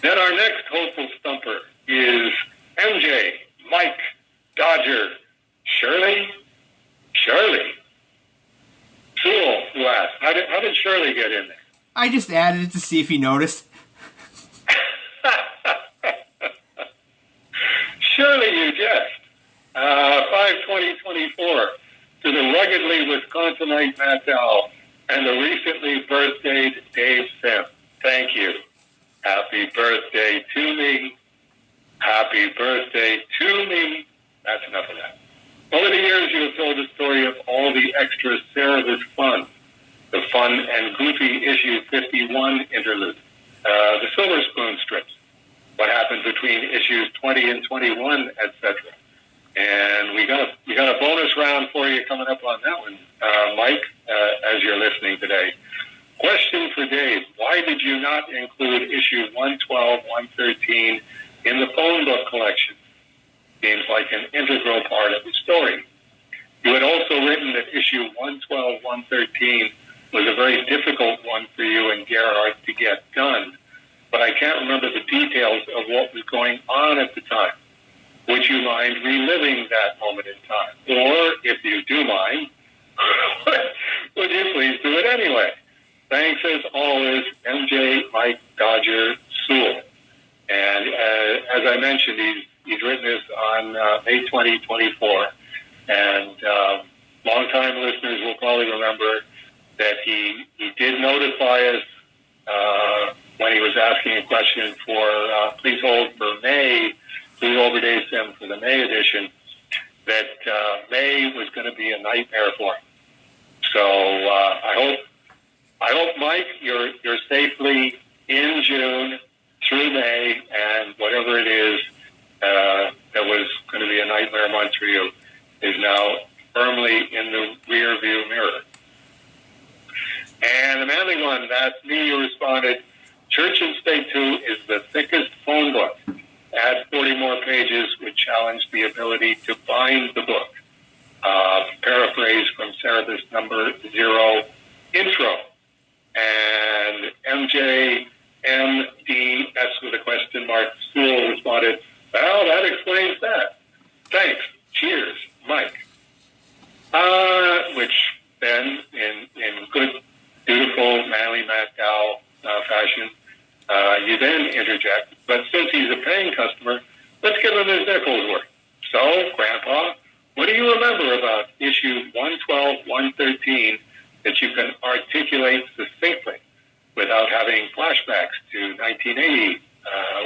Then our next hopeful stumper is MJ, Mike, Dodger, Shirley, Sewall, who asked, how did Shirley get in there? I just added it to see if he noticed. Shirley, you jest. 5/20/24 to the ruggedly Wisconsinite Matt Dowell and the recently birthdayed Dave Sim. Thank you. Happy birthday to me. Happy birthday to me. That's enough of that. Over the years, you have told the story of all the extra Cerebus fun, the fun and goofy issue 51 interlude, the Silver Spoon strips, what happened between issues 20 and 21, etc. And we got a bonus round for you coming up on that one, Mike, as you're listening today. Question for Dave: why did you not include issue 112, 113 in the phone book collection? Seems like an integral part of the story. You had also written that issue 112, 113 was a very difficult one for you and Gerhardt to get done, but I can't remember the details of what was going on at the time. Would you mind reliving that moment in time? Or, if you do mind, would you please do it anyway? Thanks as always, MJ, Mike, Dodger, Sewall. And as I mentioned, he's written this on May 2024. And longtime listeners will probably remember that he did notify us when he was asking a question for Please Hold for May, Please Hold for Dave Sim for the May edition, that May was going to be a nightmare for him. So I hope, Mike, you're safely in June through May, and whatever it is that was going to be a nightmare month for you is now firmly in the rear view mirror. And the manly one, that's me, you responded, Church and State 2 is the thickest phone book. Add 40 more pages would challenge the ability to bind the book. Paraphrase from Cerebus number 0, intro. And MJMDS with a question mark, Sewall responded, well, that explains that. Thanks. Cheers, Mike. Which then, in good, dutiful, manly Matt Dowell fashion, you then interject, but since he's a paying customer, let's give him his nickels worth. So, Grandpa, what do you remember about issue 112, 113 that you can articulate succinctly without having flashbacks to 1980,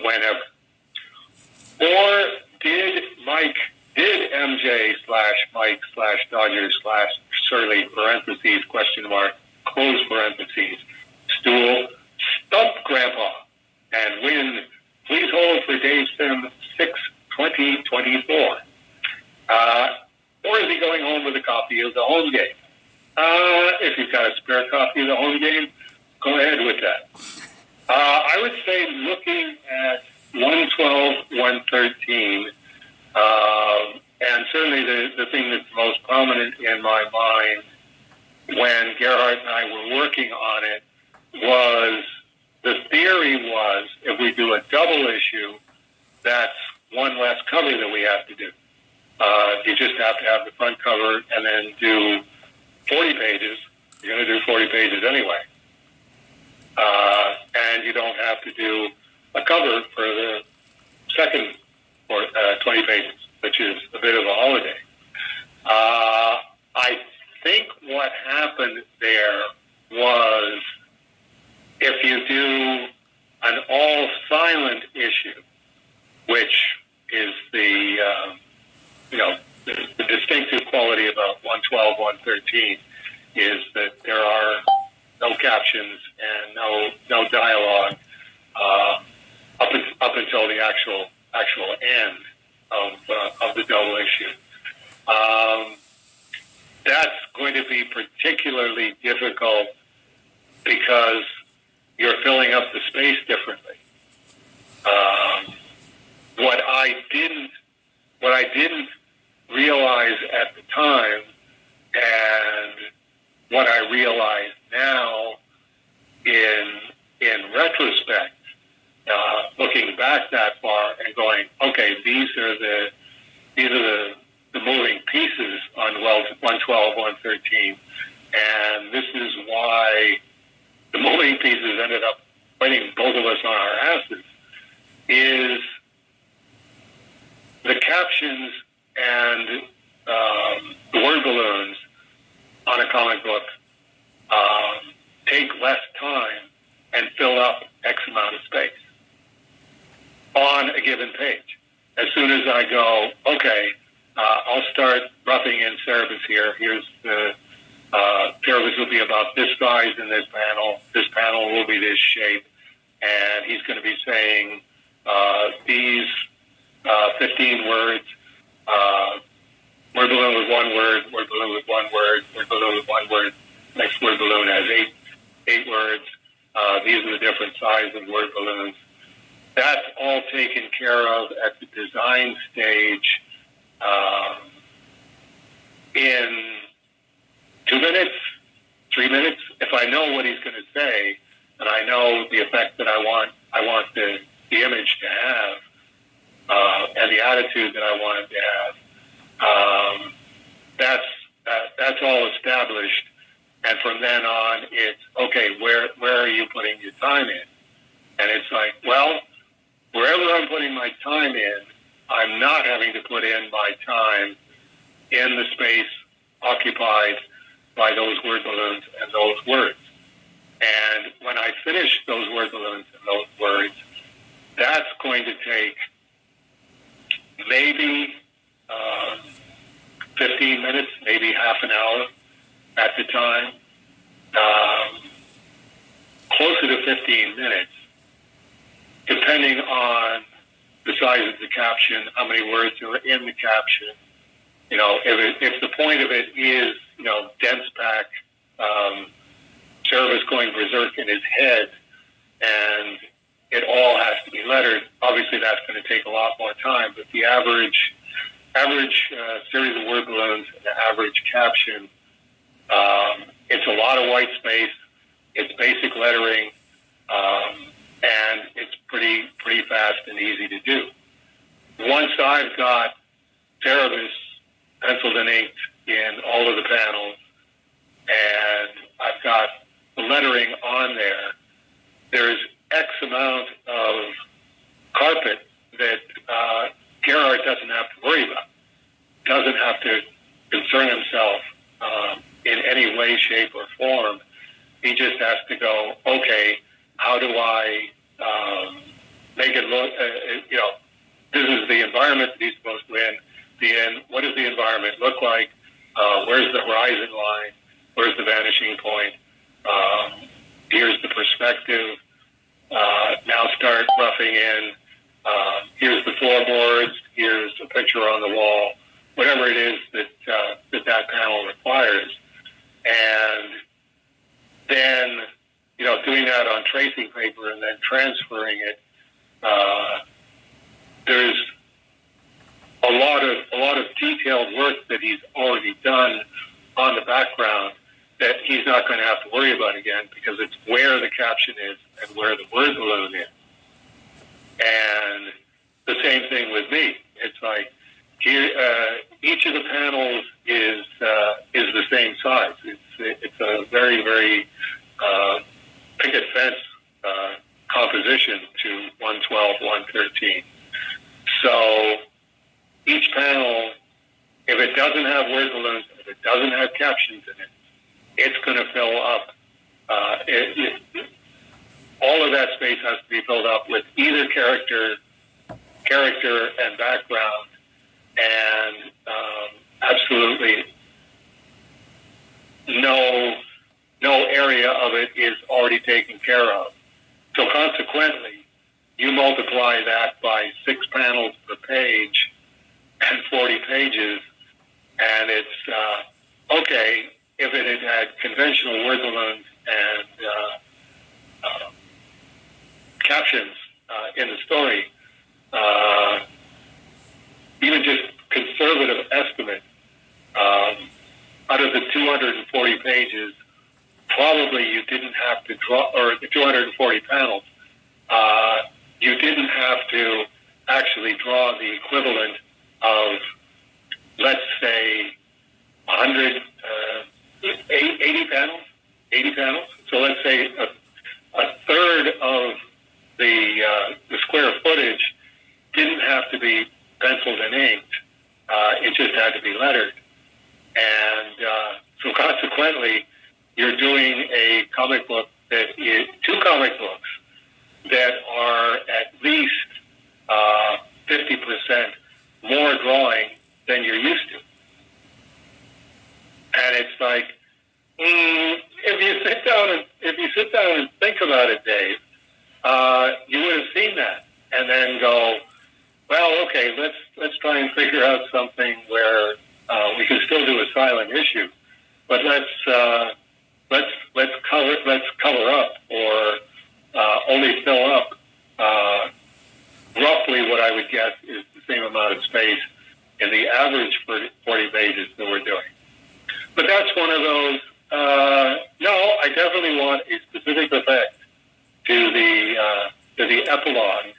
whenever? Or did MJ/Mike/Dodger/Shirley, parentheses, question mark, close parentheses, Stool, stump Grandpa and win Please Hold for Dave Sim 6/20/24? Or is he going home with a copy of the home game? If you've got a spare copy of the home game, go ahead with that. I would say looking at 112, 113, and certainly the thing that's most prominent in my mind when Gerhardt and I were working on it was, the theory was, if we do a double issue, that's one less cover that we have to do. You just have to have the front cover and then do 40 pages. You're going to do 40 pages anyway. And you don't have to do a cover for the second 20 pages, which is a bit of a holiday. I think what happened there was, if you do an all-silent issue, which is the distinctive quality about 112, 113, is that there are no captions and no dialogue up until the actual end of the double issue. That's going to be particularly difficult because you're filling up the space differently. What I didn't realize at the time, and what I realize now in retrospect, looking back that far and going, okay, these are the moving pieces on 112, 113, and this is why the moving pieces ended up biting both of us on our asses, is the captions and the word balloons on a comic book take less time and fill up X amount of space on a given page. As soon as I go, okay, I'll start roughing in Cerebus here. Here's the Cerebus will be about this size in this panel. This panel will be this shape, and he's going to be saying these 15 words. Word balloon with one word. Word balloon with one word. Word balloon with one word. Next word balloon has eight words. These are the different sizes of word balloons. That's all taken care of at the design stage in 2 minutes, 3 minutes. If I know what he's going to say and I know the effect that I want the image to have and the attitude that I want it to have, that's all established. And from then on, it's, okay, where are you putting your time in? And it's like, well, wherever I'm putting my time in, I'm not having to put in my time in the space occupied by those word balloons and those words. And when I finish those word balloons and those words, that's going to take maybe 15 minutes, maybe half an hour at the time, closer to 15 minutes, depending on the size of the caption, how many words are in the caption. You know, if the point of it is, you know, dense pack, Cerebus going berserk in his head, and it all has to be lettered, obviously that's going to take a lot more time. But the average series of word balloons, the average caption, it's a lot of white space. It's basic lettering, and it's pretty fast and easy to do. Once I've got Cerebus penciled and inked in all of the panels, and I've got the lettering on there, there's X amount of carpet that Gerard doesn't have to worry about. Doesn't have to concern himself in any way, shape, or form. He just has to go, okay, how do I make it look, this is the environment that he's supposed to be in. What does the environment look like? Where's the horizon line? Where's the vanishing point? Here's the perspective. Now start roughing in. Here's the floorboards. Here's a picture on the wall. Whatever it is that panel requires. And then, doing that on tracing paper and then transferring it, there's a lot of detailed work that he's already done on the background that he's not going to have to worry about again, because it's where the caption is and where the word balloon is. And the same thing with me. It's like here, each of the panels is the same size. It's a very, very picket fence composition to 112, 113. So each panel, if it doesn't have word balloons, if it doesn't have captions in it, it's going to fill up. All of that space has to be filled up with either character and background, and absolutely no area of it is already taken care of. So consequently, you multiply that by 6 panels per page and 40 pages, and it's okay. If it had had conventional word balloons and captions in the story, even just conservative estimate, out of the 240 pages, probably you didn't have to draw, or the 240 panels, you didn't have to actually draw the equivalent of, let's say, 100, 80 panels. 80 panels. So let's say a third of the square footage didn't have to be penciled and inked. It just had to be lettered. And so consequently, you're doing a comic book that is two comic books that are at least 50% more drawing than you're used to. And it's like, if you sit down and think about it, Dave, you would have seen that, and then go, well, okay, let's try and figure out something where we can still do a silent issue, but let's cover up or only fill up roughly what I would guess is the same amount of space in the average 40 pages that we're doing. But that's one of those. No, I definitely want a specific effect to the epilogue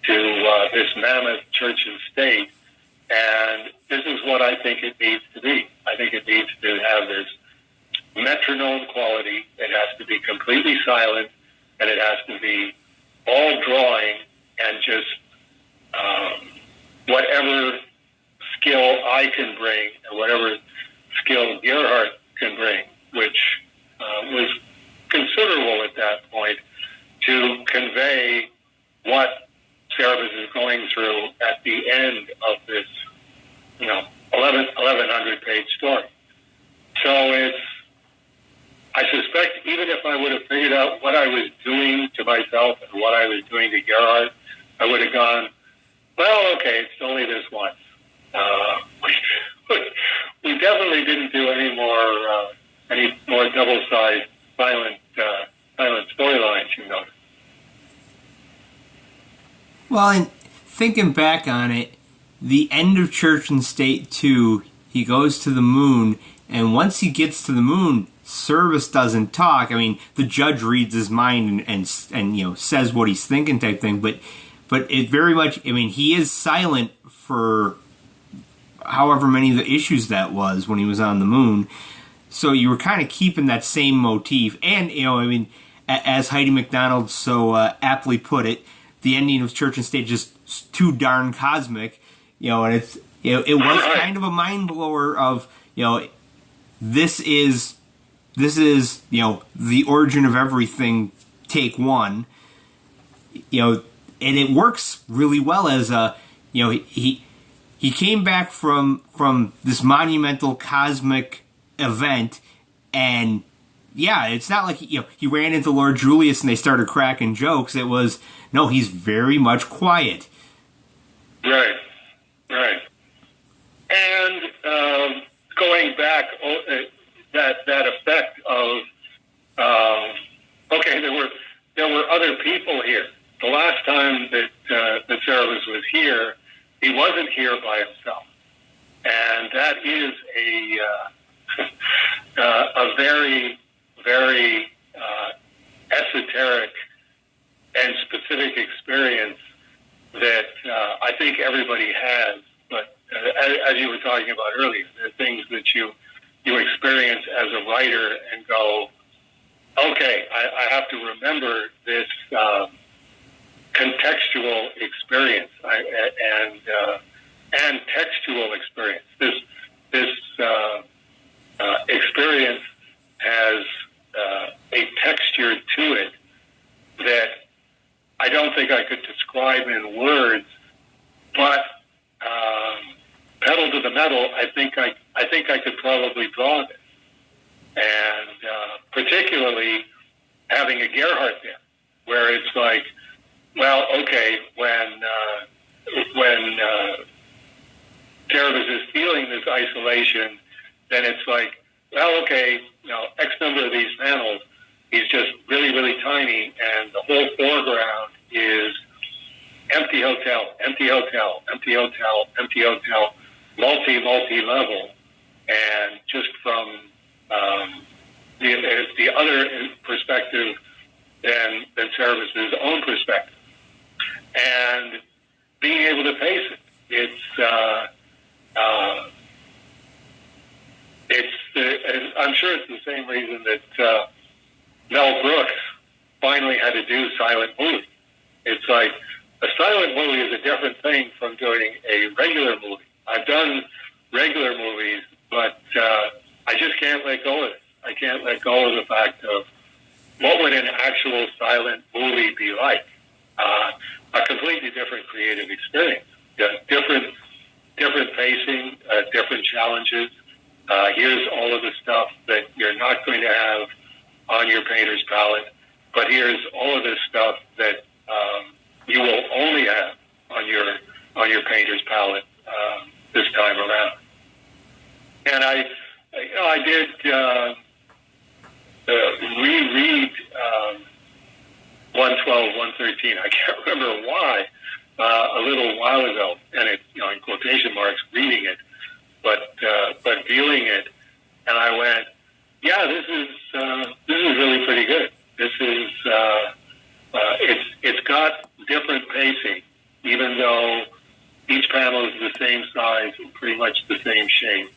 to this mammoth church and state, and this is what I think it needs to be. I think it needs to have this metronome quality. It has to be completely silent, and it has to be all drawing and just whatever skill I can bring and whatever skill Gerhardt can bring, which was considerable at that point, to convey what Cerebus is going through at the end of this, 1,100 page story. So I suspect even if I would have figured out what I was doing to myself and what I was doing to Gerhardt, I would have gone, well, okay, it's only this once. We definitely didn't do any more double-sized silent storylines, you know. Well, and thinking back on it, the end of Church and State 2, he goes to the moon, and once he gets to the moon, Cerebus doesn't talk. I mean, the judge reads his mind and says what he's thinking type thing, but it very much, I mean, he is silent for however many of the issues that was when he was on the moon. So you were kind of keeping that same motif. And, as Heidi MacDonald so aptly put it, the ending of Church and State just too darn cosmic, and it's, it was kind of a mind blower of, this is, the origin of everything, take one, and it works really well as a, he came back from this monumental cosmic event, and yeah, it's not like he ran into Lord Julius and they started cracking jokes. It was, no, he's very much quiet. Right. And going back, that effect of okay, there were other people here. The last time that Cerebus was here, he wasn't here by himself, and that is a very, very esoteric and specific experience that I think everybody has. But as you were talking about earlier, there are things that you experience as a writer and go, okay, I have to remember this contextual experience and textual experience. This experience has a texture to it that I don't think I could describe in words, but pedal to the metal, I think I could probably draw this, and particularly having a Gerhardt there, where it's like, well, okay, when Cerebus is feeling this isolation, then it's like, well, okay, X number of these panels, he's just really, really tiny, and the whole foreground is empty hotel, empty hotel, empty hotel, empty hotel, multi-level, and just from the other perspective than Cerebus' own perspective. and being able to face it. I'm sure it's the same reason that Mel Brooks finally had to do silent movie. It's like a silent movie is a different thing from doing a regular movie. I've done regular movies, but I just can't let go of it. I can't let go of the fact of what would an actual silent movie be like. A completely different creative experience. Different pacing, different challenges. Here's all of the stuff that you're not going to have on your painter's palette, but here's all of this stuff that you will only have on your painter's palette this time around. And I did reread 112, 113. I can't remember why. A little while ago, and it, in quotation marks, reading it, but viewing it, and I went, yeah, this is really pretty good. This is it's got different pacing, even though each panel is the same size and pretty much the same shape.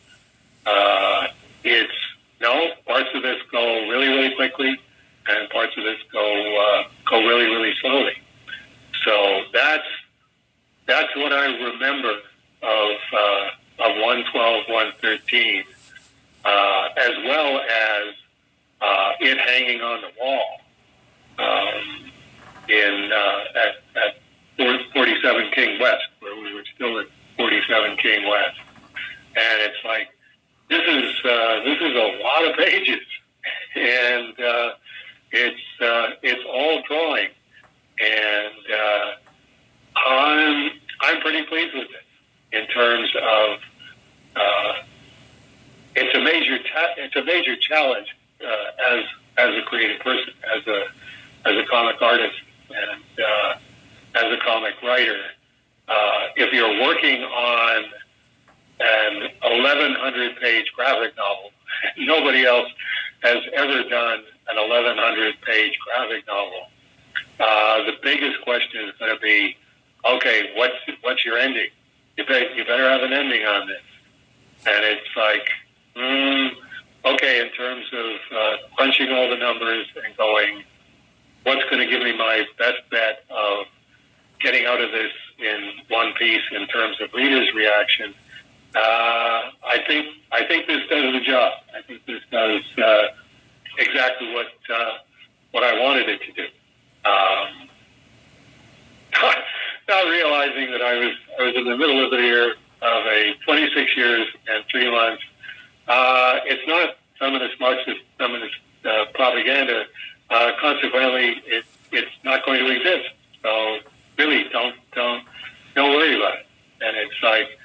Parts of this go really, really quickly, and parts of this go really, really slowly. So that's what I remember of 112, 113, as well as it hanging on the wall at 47 King West, where we were still at 47 King West, and it's like this is a lot of pages, and it's all drawing, and I'm pretty pleased with it in terms of it's a major challenge as a creative person, as a comic artist, and as a comic writer. If you're working on an 1,100-page graphic novel, nobody else has ever done an 1,100-page graphic novel. The biggest question is going to be, okay, what's your ending? You better have an ending on this. And it's like, okay, in terms of crunching all the numbers and going, what's going to give me my best bet of getting out of this in one piece in terms of readers' reaction? I think this does the job. I think this does exactly what I wanted it to do. Not realizing that I was in the middle of the year of a 26 years and 3 months. It's not feminist Marxist feminist propaganda. Consequently, it's not going to exist. So really, don't worry about it. And it's like,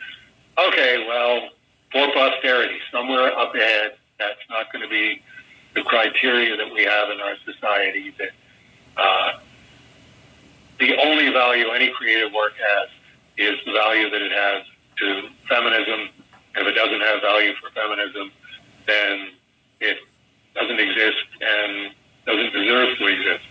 okay, well, for posterity, somewhere up ahead, that's not going to be the criteria that we have in our society. That the only value any creative work has is the value that it has to feminism. If it doesn't have value for feminism, then it doesn't exist and doesn't deserve to exist.